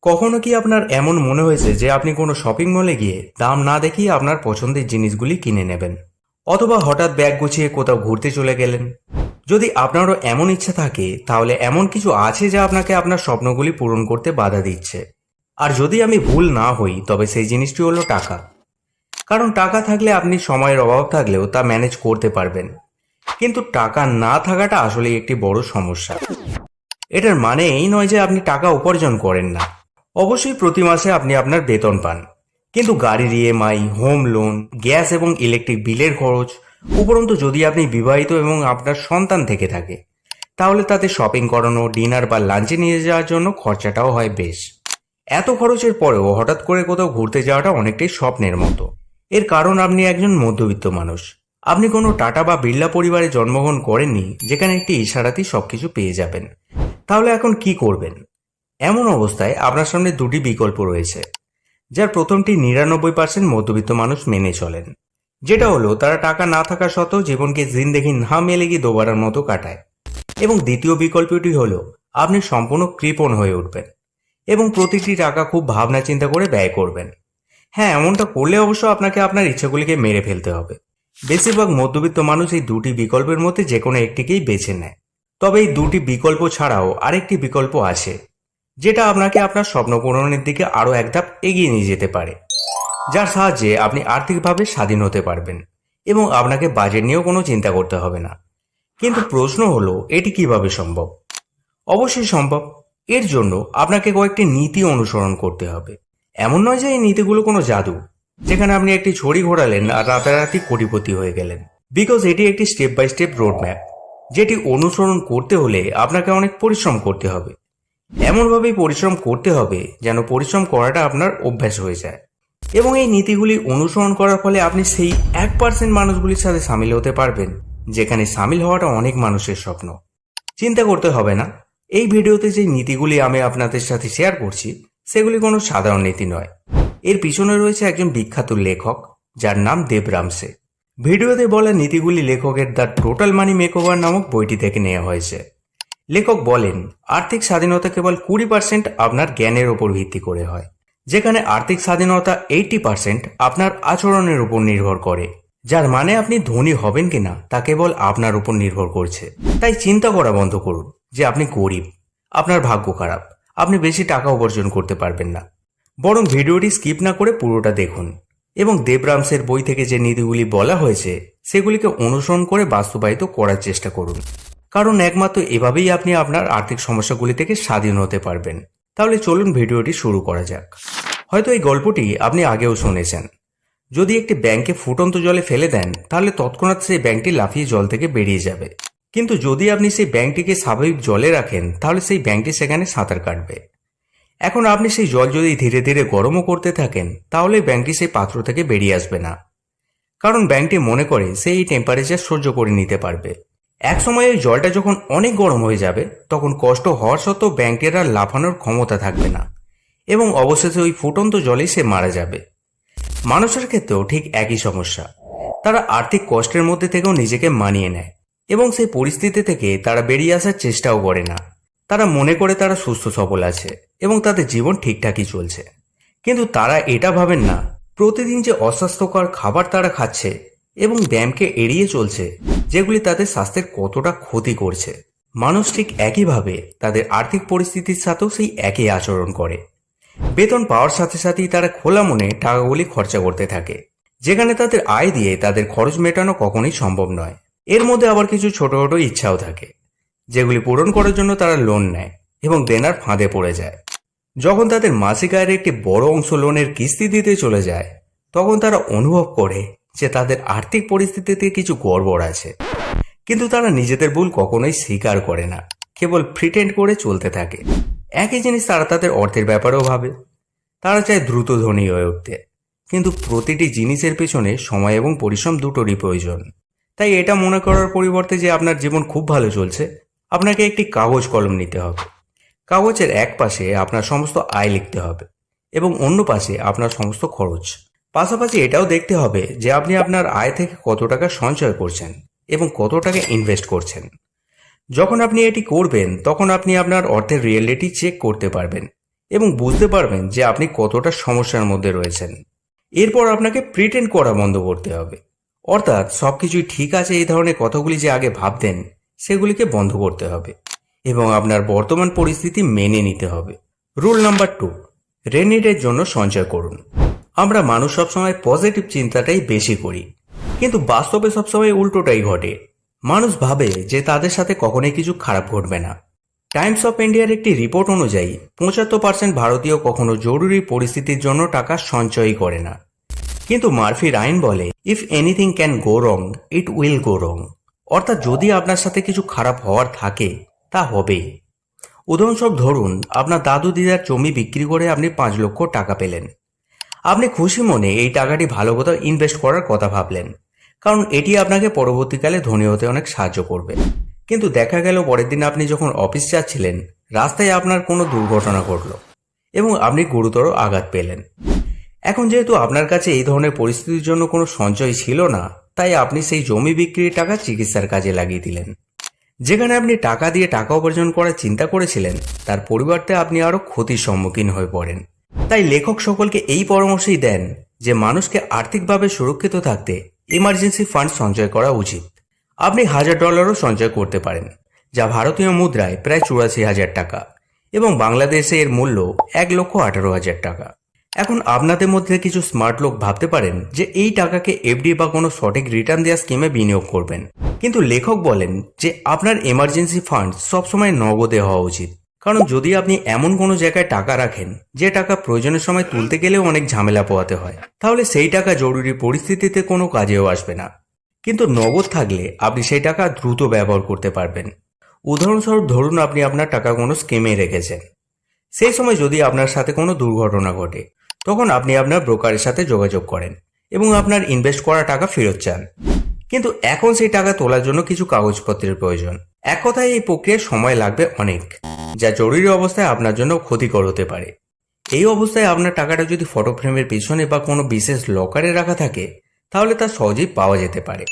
কখনো কি আপনার এমন মনে হয়েছে যে আপনি কোনো শপিং মলে গিয়ে দাম না দেখিয়ে আপনার পছন্দের জিনিসগুলি কিনে নেবেন, অথবা হঠাৎ ব্যাগ গুছিয়ে কোথাও ঘুরতে চলে গেলেন? যদি আপনারও এমন ইচ্ছা থাকে তাহলে এমন কিছু আছে যা আপনাকে আপনার স্বপ্নগুলি পূরণ করতে বাধা দিচ্ছে। আর যদি আমি ভুল না হই তবে সেই জিনিসটি হলো টাকা। কারণ টাকা থাকলে আপনি সময়ের অভাব থাকলেও তা ম্যানেজ করতে পারবেন, কিন্তু টাকা না থাকাটা আসলে একটি বড় সমস্যা। এটার মানে এই নয় যে আপনি টাকা উপার্জন করেন না। অবশ্যই প্রতি মাসে আপনি আপনার বেতন পান, কিন্তু গাড়ির ইএমআই, হোম লোন, গ্যাস এবং ইলেকট্রিক বিলের খরচ, উপরন্তু যদি আপনি বিবাহিত এবং আপনার সন্তান থেকে থাকে তাহলে তাতে শপিং করানো, ডিনার বা লাঞ্চে নিয়ে যাওয়ার জন্য খরচাটাও হয় বেশ। এত খরচের পরেও হঠাৎ করে কোথাও ঘুরতে যাওয়াটা অনেকটাই স্বপ্নের মতো। এর কারণ আপনি একজন মধ্যবিত্ত মানুষ। আপনি কোনো টাটা বা বিড়লা পরিবারে জন্মগ্রহণ করেননি যেখানে একটি ইশারাতেই সবকিছু পেয়ে যাবেন। তাহলে এখন কি করবেন? এমন অবস্থায় আপনার সামনে দুটি বিকল্প রয়েছে, যার প্রথমটি 99% মধ্যবিত্ত মানুষ মেনে চলেন। যেটা হলো তারা টাকা না থাকা সত্ত্বেও জীবনকে জিন্দেগি না মেলেগি দোবারার মতো কাটায়। এবং দ্বিতীয় বিকল্পটি হলো আপনি সম্পূর্ণ কৃপণ হয়ে উঠবেন এবং প্রতিটি টাকা খুব ভাবনা চিন্তা করে ব্যয় করবেন। হ্যাঁ, এমনটা করলে অবশ্য আপনাকে আপনার ইচ্ছাগুলিকে মেরে ফেলতে হবে। বেশিরভাগ মধ্যবিত্ত মানুষ এই দুটি বিকল্পের মধ্যে যে কোনো একটিকেই বেছে নেয়। তবে এই দুটি বিকল্প ছাড়াও আরেকটি বিকল্প আছে, যেটা আপনাকে আপনার স্বপ্ন পূরণের দিকে আরও এক ধাপ এগিয়ে নিয়ে যেতে পারে, যার সাহায্যে আপনি আর্থিকভাবে স্বাধীন হতে পারবেন এবং আপনাকে বাজেট নিয়েও কোনো চিন্তা করতে হবে না। কিন্তু প্রশ্ন হলো, এটি কিভাবে সম্ভব? অবশ্যই সম্ভব। এর জন্য আপনাকে কয়েকটি নীতি অনুসরণ করতে হবে। এমন নয় যে এই নীতিগুলো কোনো জাদু, যেখানে আপনি একটি ছড়ি ঘোরালেন আর রাতারাতি কোটিপতি হয়ে গেলেন। বিকজ এটি একটি step by step road map, যেটি অনুসরণ করতে হলে আপনাকে অনেক পরিশ্রম করতে হবে। এমনভাবেই পরিশ্রম করতে হবে যেন পরিশ্রম করাটা আপনার অভ্যাস হয়ে যায়। এবং এই নীতিগুলি অনুসরণ করার ফলে আপনি সেই 1% মানুষগুলির সাথে সামিল হতে পারবেন, যেখানে সামিল হওয়াটা অনেক মানুষের স্বপ্ন। চিন্তা করতে হবে না, এই ভিডিওতে যে নীতিগুলি আমি আপনাদের সাথে শেয়ার করছি সেগুলি কোনো সাধারণ নীতি নয়। এর পিছনে রয়েছে একজন বিখ্যাত লেখক, যার নাম দেব রামসে। ভিডিওতে বলা নীতিগুলি লেখকের দ্য টোটাল মানি মেকওভার নামক বইটি থেকে নেওয়া হয়েছে। লেখক বলেন, আর্থিক স্বাধীনতা কেবল 20% আপনার জ্ঞানের উপর ভিত্তি করে হয়, যেখানে আর্থিক স্বাধীনতা 80% আপনার আচরণের উপর নির্ভর করে। যার মানে আপনি ধনী হবেন কিনা তা কেবল আপনার উপর নির্ভর করছে। তাই চিন্তা করা বন্ধ করুন যে আপনি গরিব, আপনার ভাগ্য খারাপ, আপনি বেশি টাকা উপার্জন করতে পারবেন না। বরং ভিডিওটি স্কিপ না করে পুরোটা দেখুন এবং দেবরামসের বই থেকে যে নীতিগুলি বলা হয়েছে সেগুলিকে অনুসরণ করে বাস্তবায়িত করার চেষ্টা করুন। কারণ একমাত্র এভাবেই আপনি আপনার আর্থিক সমস্যাগুলি থেকে স্বাধীন হতে পারবেন। তাহলে চলুন ভিডিওটি শুরু করা যাক। হয়তো এই গল্পটি আপনি আগেও শুনেছেন। যদি একটি ব্যাঙকে ফুটন্ত জলে ফেলে দেন তাহলে তৎক্ষণাৎ সেই ব্যাঙটি লাফিয়ে জল থেকে বেরিয়ে যাবে। কিন্তু যদি আপনি সেই ব্যাঙটিকে স্বাভাবিক জলে রাখেন তাহলে সেই ব্যাঙটি সেখানে সাঁতার কাটবে। এখন আপনি সেই জল যদি ধীরে ধীরে গরমও করতে থাকেন তাহলে ব্যাঙটি সেই পাত্র থেকে বেরিয়ে আসবে না, কারণ ব্যাঙটি মনে করে সেই টেম্পারেচার সহ্য করে নিতে পারবে। এক সময় ওই জলটা যখন অনেক গরম হয়ে যাবে তখন কষ্ট হওয়ার সত্ত্বেও ব্যাঙটির আর লাফানোর ক্ষমতা থাকবে না এবং অবশেষে ওই ফুটন্ত জলেই সে মারা যাবে। মানুষের ক্ষেত্রেও ঠিক একই সমস্যা। তারা আর্থিক কষ্টের মধ্যে থেকেও নিজেকে মানিয়ে নেয় এবং সেই পরিস্থিতি থেকে তারা বেরিয়ে আসার চেষ্টাও করে না। তারা মনে করে তারা সুস্থ সবল আছে এবং তাদের জীবন ঠিকঠাকই চলছে, কিন্তু তারা এটা ভাবেন না প্রতিদিন যে অস্বাস্থ্যকর খাবার তারা খাচ্ছে এবং ব্যায়ামকে এড়িয়ে চলছে, যেগুলি তাদের স্বাস্থ্যের কতটা ক্ষতি করছে। মানুষ ঠিক একইভাবে তাদের আর্থিক পরিস্থিতির সাথেও সেই একই আচরণ করে। বেতন পাওয়ার সাথে সাথেই তারা খোলা মনে টাকাগুলি খরচা করতে থাকে, যেখানে তাদের আয় দিয়ে তাদের খরচ মেটানো কখনোই সম্ভব নয়। এর মধ্যে আবার কিছু ছোট ছোট ইচ্ছাও থাকে, যেগুলি পূরণ করার জন্য তারা লোন নেয় এবং দেনার ফাঁদে পড়ে যায়। যখন তাদের মাসিক আয়ের একটি বড় অংশ লোনের কিস্তি দিতে চলে যায় তখন তারা অনুভব করে যে তাদের আর্থিক পরিস্থিতিতে কিছু গড়বড় আছে, কিন্তু তারা নিজেদের ভুল কখনোই স্বীকার করে না, কেবল প্রিটেন্ড করে চলতে থাকে। একই জিনিস তারা তাদের অর্থের ব্যাপারেও ভাবে। তারা চায় দ্রুত ধনী হয়ে উঠতে, কিন্তু প্রতিটি জিনিসের পেছনে সময় এবং পরিশ্রম দুটোরই প্রয়োজন। তাই এটা মনে করার পরিবর্তে যে আপনার জীবন খুব ভালো চলছে, আপনাকে একটি কাগজ কলম নিতে হবে। কাগজের এক পাশে আপনার সমস্ত আয় লিখতে হবে এবং অন্য পাশে আপনার সমস্ত খরচ। পাশাপাশি এটাও দেখতে হবে যে আপনি আপনার আয় থেকে কত টাকা সঞ্চয় করছেন এবং কত টাকা ইনভেস্ট করছেন। যখন আপনি এটি করবেন তখন আপনি আপনার অর্থের রিয়েলিটি চেক করতে পারবেন এবং বুঝতে পারবেন যে আপনি কতটা সমস্যার মধ্যে রয়েছেন। এরপর আপনাকে প্রিটেন্ড করা বন্ধ করতে হবে, অর্থাৎ সবকিছুই ঠিক আছে এই ধরনের কথাগুলি যে আগে ভাবতেন সেগুলিকে বন্ধ করতে হবে এবং আপনার বর্তমান পরিস্থিতি মেনে নিতে হবে। রুল নাম্বার 2, রেনিডের জন্য সঞ্চয় করুন। আমরা মানুষ সবসময় পজিটিভ চিন্তাটাই বেশি করি, কিন্তু বাস্তবে সবসময় উল্টোটাই ঘটে। মানুষ ভাবে যে তাদের সাথে কখনোই কিছু খারাপ ঘটবে না। টাইমস অফ ইন্ডিয়ার একটি রিপোর্ট অনুযায়ী 75% ভারতীয় কখনো জরুরি পরিস্থিতির জন্য টাকা সঞ্চয়ই করে না। কিন্তু মার্ফির আইন বলে, if anything can go wrong it will go wrong, অর্থাৎ যদি আপনার সাথে কিছু খারাপ হওয়ার থাকে তা হবেই। উদাহরণস্বরূপ ধরুন আপনার দাদু দিদার জমি বিক্রি করে আপনি 5 লক্ষ টাকা পেলেন। আপনি খুশি মনে এই টাকাটি ভালো কোথাও ইনভেস্ট করার কথা ভাবলেন, কারণ এটি আপনাকে পরবর্তীকালে ধনী হতে অনেক সাহায্য করবে। কিন্তু দেখা গেল পরের দিন আপনি যখন অফিস যাচ্ছিলেন রাস্তায় আপনার কোনো দুর্ঘটনা ঘটলো এবং আপনি গুরুতর আঘাত পেলেন। এখন যেহেতু আপনার কাছে এই ধরনের পরিস্থিতির জন্য কোনো সঞ্চয় ছিল না, তাই আপনি সেই জমি বিক্রির টাকা চিকিৎসার কাজে লাগিয়ে দিলেন। যেখানে আপনি টাকা দিয়ে টাকা উপার্জন করার চিন্তা করেছিলেন তার পরিবর্তে আপনি আরও ক্ষতির সম্মুখীন হয়ে পড়েন। তাই লেখক সকলকে এই পরামর্শই দেন যে মানুষকে আর্থিকভাবে সুরক্ষিত থাকতে ইমার্জেন্সি ফান্ড সঞ্চয় করা উচিত। আপনি $1000 সঞ্চয় করতে পারেন, যা ভারতীয় মুদ্রায় প্রায় 84,000 টাকা এবং বাংলাদেশে এর মূল্য 1,18,000 টাকা। এখন আপনাদের মধ্যে কিছু স্মার্ট লোক ভাবতে পারেন যে এই টাকাকে এফডি বা কোনো সঠিক রিটার্ন দেওয়া স্কিমে বিনিয়োগ করবেন, কিন্তু লেখক বলেন যে আপনার এমার্জেন্সি ফান্ড সবসময় নগদে হওয়া উচিত। কারণ যদি আপনি এমন কোনো জায়গায় টাকা রাখেন যে টাকা প্রয়োজনের সময় তুলতে গেলেও অনেক ঝামেলা পোহাতে হয়, তাহলে সেই টাকা জরুরি পরিস্থিতিতে কোনো কাজেও আসবে না। কিন্তু নগদ থাকলে আপনি সেই টাকা দ্রুত ব্যবহার করতে পারবেন। উদাহরণস্বরূপ ধরুন আপনি আপনার টাকা কোনো স্কিমে রেখেছেন। সেই সময় যদি আপনার সাথে কোনো দুর্ঘটনা ঘটে, তখন আপনি আপনার ব্রোকারের সাথে যোগাযোগ করেন এবং আপনার ইনভেস্ট করা টাকা ফেরত চান। কিন্তু এখন সেই টাকা তোলার জন্য কিছু কাগজপত্রের প্রয়োজন। এক কথায় এই প্রক্রিয়ায় সময় লাগবে অনেক, যা জরুরি অবস্থায় আপনার জন্য ক্ষতিকর হতে পারে। এই অবস্থায় আপনার টাকাটা যদি ফটো ফ্রেমের পিছনে বা কোনো বিশেষ লকারে রাখা থাকে, তাহলে তা সহজেই পাওয়া যেতে পারে,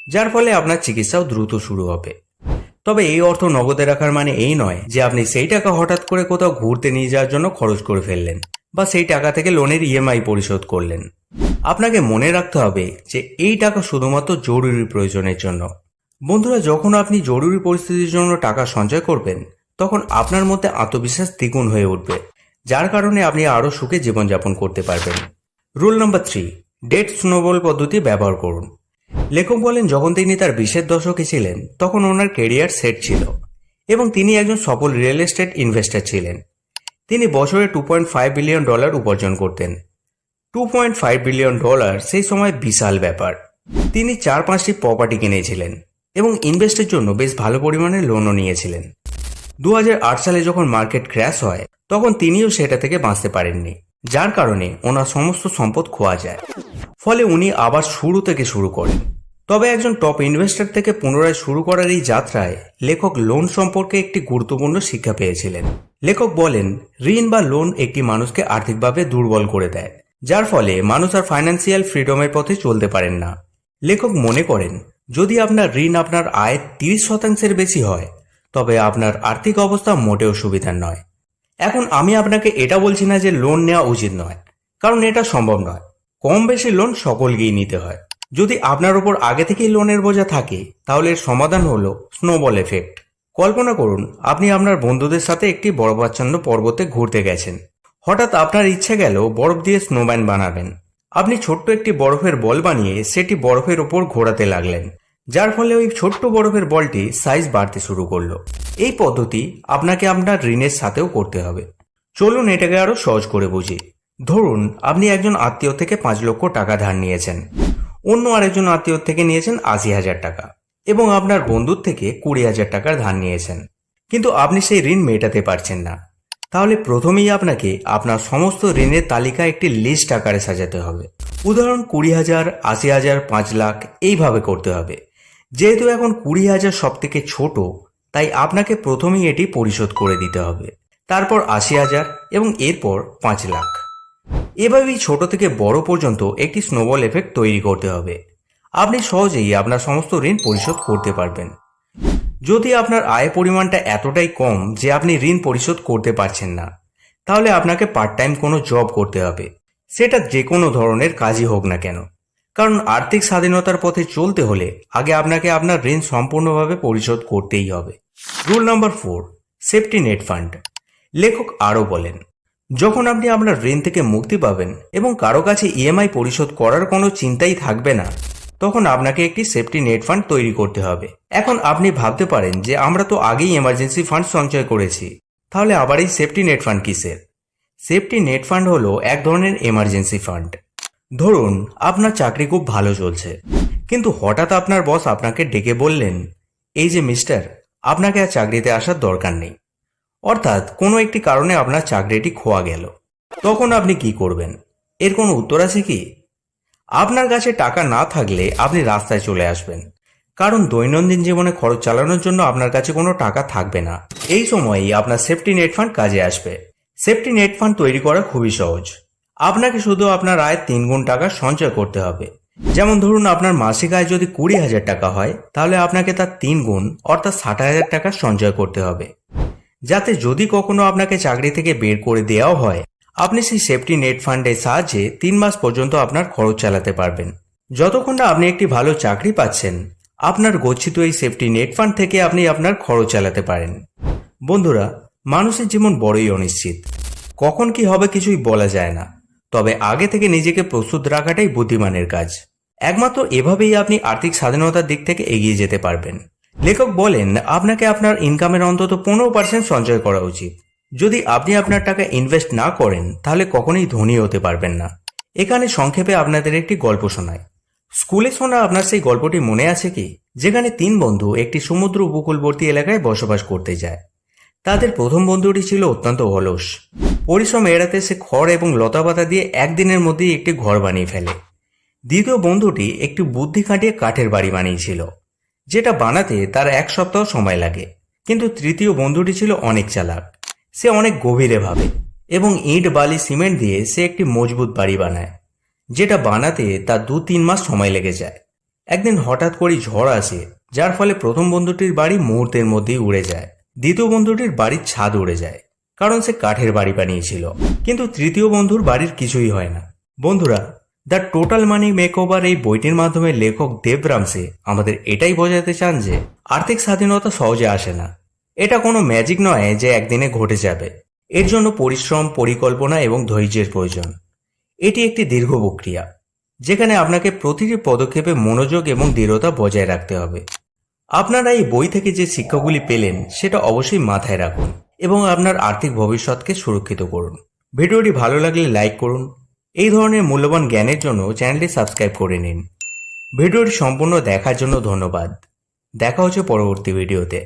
যার ফলে আপনার চিকিৎসাও দ্রুত শুরু হবে। তবে এই অর্থ নগদে রাখার মানে এই নয় যে আপনি সেই টাকা হঠাৎ করে কোথাও ঘুরতে নিয়ে যাওয়ার জন্য খরচ করে ফেললেন বা সেই টাকা থেকে লোনের ইএমআই পরিশোধ করলেন। আপনাকে মনে রাখতে হবে যে এই টাকা শুধুমাত্র জরুরি প্রয়োজনের জন্য। বন্ধুরা, যখন আপনি জরুরি পরিস্থিতির জন্য টাকা সঞ্চয় করবেন, তখন আপনার মধ্যে আত্মবিশ্বাস দ্বিগুণ হয়ে উঠবে, যার কারণে আপনি আরও সুখে জীবনযাপন করতে পারবেন। রুল নাম্বার 3, ডেট স্নোবল পদ্ধতি ব্যবহার করুন। লেখক বলেন যখন তিনি তার 20-এর দশকে ছিলেন তখন ওনার ক্যারিয়ার সেট ছিল এবং তিনি একজন সফল রিয়েল এস্টেট ইনভেস্টর ছিলেন। তিনি বছরে $2.5 বিলিয়ন উপার্জন করতেন। $2.5 বিলিয়ন সেই সময় বিশাল ব্যাপার। তিনি 4-5টি প্রপার্টি কিনেছিলেন এবং ইনভেস্টের জন্য বেশ ভালো পরিমাণে লোনও নিয়েছিলেন। 2008 সালে যখন মার্কেট ক্র্যাশ হয় তখন তিনিও সেটা থেকে বাঁচতে পারেননি, যার কারণে ওনার সমস্ত সম্পদ খোয়া যায়। ফলে উনি আবার শুরু থেকে শুরু করেন। তবে একজন টপ ইনভেস্টর থেকে পুনরায় শুরু করার এই যাত্রায় লেখক লোন সম্পর্কে একটি গুরুত্বপূর্ণ শিক্ষা পেয়েছিলেন। লেখক বলেন ঋণ বা লোন একটি মানুষকে আর্থিকভাবে দুর্বল করে দেয়, যার ফলে মানুষ আর ফাইন্যান্সিয়াল ফ্রিডমের পথে চলতে পারেন না। লেখক মনে করেন যদি আপনার ঋণ আপনার আয়ের 30% বেশি হয়, তবে আপনার আর্থিক অবস্থা মোটেও সুবিধার নয়। এখন আমি আপনাকে এটা বলছি না যে লোন নেওয়া উচিত নয়, কারণ এটা সম্ভব নয়। কম বেশি লোন সকলকেই নিতে হয়। যদি আপনার উপর আগে থেকেই লোনের বোঝা থাকে, তাহলে এর সমাধান হলো স্নোবল এফেক্ট। কল্পনা করুন আপনি আপনার বন্ধুদের সাথে একটি বরফাচ্ছন্ন পর্বতে ঘুরতে গেছেন। হঠাৎ আপনার ইচ্ছে গেল বরফ দিয়ে স্নোম্যান বানাবেন। আপনি ছোট্ট একটি বরফের বল বানিয়ে সেটি বরফের উপর ঘোরাতে লাগলেন, যার ফলে ওই ছোট্ট বরফের বলটি সাইজ বাড়তে শুরু করলো। এই পদ্ধতি আপনাকে আপনার ঋণের সাথেও করতে হবে। চলুন এটাকে আরো সহজ করে বুঝি। ধরুন আপনি একজন আত্মীয় থেকে 5 লক্ষ টাকা ধার নিয়েছেন, অন্য আরেকজন আত্মীয় থেকে নিয়েছেন 80,000 টাকা এবং আপনার বন্ধুর থেকে 20,000 টাকার ধার নিয়েছেন, কিন্তু আপনি সেই ঋণ মেটাতে পারছেন না। তাহলে প্রথমেই আপনাকে আপনার সমস্ত ঋণের তালিকা একটি লিস্ট আকারে সাজাতে হবে। উদাহরণ 20,000, 80,000, 5 লাখ এইভাবে করতে হবে। যেহেতু এখন 20,000 সব থেকে ছোট, তাই আপনাকে প্রথমেই এটি পরিশোধ করে দিতে হবে, তারপর 80,000 এবং এরপর 5 লাখ। এভাবেই ছোট থেকে বড় পর্যন্ত একটি স্নোবল এফেক্ট তৈরি করতে হবে। আপনি সহজেই আপনার সমস্ত ঋণ পরিশোধ করতে পারবেন। যদি আপনার আয় পরিমাণটা এতটাই কম যে আপনি ঋণ পরিশোধ করতে পারছেন না, তাহলে আপনাকে পার্ট টাইম কোনো জব করতে হবে, সেটা যে কোনো ধরনের কাজই হোক না কেন। কারণ আর্থিক স্বাধীনতার পথে চলতে হলে আগে আপনাকে আপনার ঋণ সম্পূর্ণভাবে পরিশোধ করতেই হবে। Rule number 4, safety net fund. লেখক আরও বলেন, যখন আপনি আপনার ঋণ থেকে মুক্তি পাবেন এবং কারো কাছে ইএমআই পরিশোধ করার কোনো চিন্তাই থাকবে না, তখন আপনাকে একটি সেফটি নেট ফান্ড তৈরি করতে হবে। এখন আপনি ভাবতে পারেন যে আমরা তো আগেই এমার্জেন্সি ফান্ড সঞ্চয় করেছি, তাহলে আবার এই সেফটি নেট ফান্ড কিসের? সেফটি নেট ফান্ড হলো এক ধরনের এমার্জেন্সি ফান্ড। ধরুন আপনার চাকরি খুব ভালো চলছে, কিন্তু হঠাৎ আপনার বস আপনাকে ডেকে বললেন, এই যে মিস্টার, আপনাকে আর চাকরিতে আসার দরকার নেই। অর্থাৎ কোনো একটি কারণে আপনার চাকরিটি খোয়া গেল। তখন আপনি কি করবেন? এর কোনো উত্তর আছে কি? আপনার কাছে টাকা না থাকলে আপনি রাস্তায় চলে আসবেন, কারণ দৈনন্দিন জীবনে খরচ চালানোর জন্য আপনার কাছে কোনো টাকা থাকবে না। এই সময়েই আপনার সেফটি নেট ফান্ড কাজে আসবে। সেফটি নেট ফান্ড তৈরি করা খুবই সহজ। আপনাকে শুধু আপনার আয়ের 3 গুণ টাকা সঞ্চয় করতে হবে। যেমন ধরুন আপনার মাসিক আয় যদি 20,000 টাকা হয়, তাহলে আপনাকে তার 3 গুণ অর্থাৎ 60,000 টাকা সঞ্চয় করতে হবে, যাতে যদি কখনো আপনাকে চাকরি থেকে বের করে দেওয়াও হয়, আপনি সেই সেফটি নেট ফান্ডের সাহায্যে 3 মাস পর্যন্ত আপনার খরচ চালাতে পারবেন। যতক্ষণ না আপনি একটি ভালো চাকরি পাচ্ছেন, আপনার গচ্ছিত এই সেফটি নেট ফান্ড থেকে আপনি আপনার খরচ চালাতে পারেন। বন্ধুরা, মানুষের জীবন বড়ই অনিশ্চিত, কখন কি হবে কিছুই বলা যায় না। তবে আগে থেকে নিজেকে প্রস্তুত রাখাটাই বুদ্ধিমানের কাজ। একমাত্র এভাবেই আপনি আর্থিক স্বাধীনতার দিক থেকে এগিয়ে যেতে পারবেন। লেখক বলেন, আপনাকে আপনার ইনকামের অন্তত 15% সঞ্চয় করা উচিত। যদি আপনি আপনার টাকা ইনভেস্ট না করেন, তাহলে কখনোই ধনী হতে পারবেন না। এখানে সংক্ষেপে আপনাদের একটি গল্প শোনায়। স্কুলে শোনা আপনার সেই গল্পটি মনে আছে কি? যেখানে 3 বন্ধু একটি সমুদ্র উপকূলবর্তী এলাকায় বসবাস করতে যায়। তাদের প্রথম বন্ধুটি ছিল অত্যন্ত অলস। পরিশ্রম এড়াতে সে খড় এবং লতাপাতা দিয়ে একদিনের মধ্যেই একটি ঘর বানিয়ে ফেলে। দ্বিতীয় বন্ধুটি একটি বুদ্ধি খাটিয়ে কাঠের বাড়ি বানিয়েছিল, যেটা বানাতে তার 1 সপ্তাহ সময় লাগে। কিন্তু তৃতীয় বন্ধুটি ছিল অনেক চালাক। সে অনেক গভীরে ভাবে এবং ইট, বালি, সিমেন্ট দিয়ে সে একটি মজবুত বাড়ি বানায়, যেটা বানাতে তার 2-3 মাস সময় লেগে যায়। একদিন হঠাৎ করে ঝড় আসে, যার ফলে প্রথম বন্ধুটির বাড়ি মুহূর্তের মধ্যেই উড়ে যায়। দ্বিতীয় বন্ধুটির বাড়ির ছাদ উড়ে যায়, কারণ সে কাঠের বাড়ি বানিয়েছিল। কিন্তু তৃতীয় বন্ধুর বাড়ির কিছুই হয় না। বন্ধুরা, দ্য টোটাল মানি মেকওভার এই বইটির মাধ্যমে লেখক দেব রামসে আমাদের এটাই বোঝাতে চান যে আর্থিক স্বাধীনতা সহজে আসে না। এটা কোনো ম্যাজিক নয় যে একদিনে ঘটে যাবে। এর জন্য পরিশ্রম, পরিকল্পনা এবং ধৈর্যের প্রয়োজন। এটি একটি দীর্ঘ প্রক্রিয়া, যেখানে আপনাকে প্রতিটি পদক্ষেপে মনোযোগ এবং দৃঢ়তা বজায় রাখতে হবে। আপনারা এই বই থেকে যে শিক্ষাগুলি পেলেন, সেটা অবশ্যই মাথায় রাখুন এবং আপনার আর্থিক ভবিষ্যৎকে সুরক্ষিত করুন। ভিডিওটি ভালো লাগলে লাইক করুন। এই ধরনের মূল্যবান জ্ঞানের জন্য চ্যানেলটি সাবস্ক্রাইব করে নিন। ভিডিওটি সম্পূর্ণ দেখার জন্য ধন্যবাদ। দেখা হচ্ছে পরবর্তী ভিডিওতে।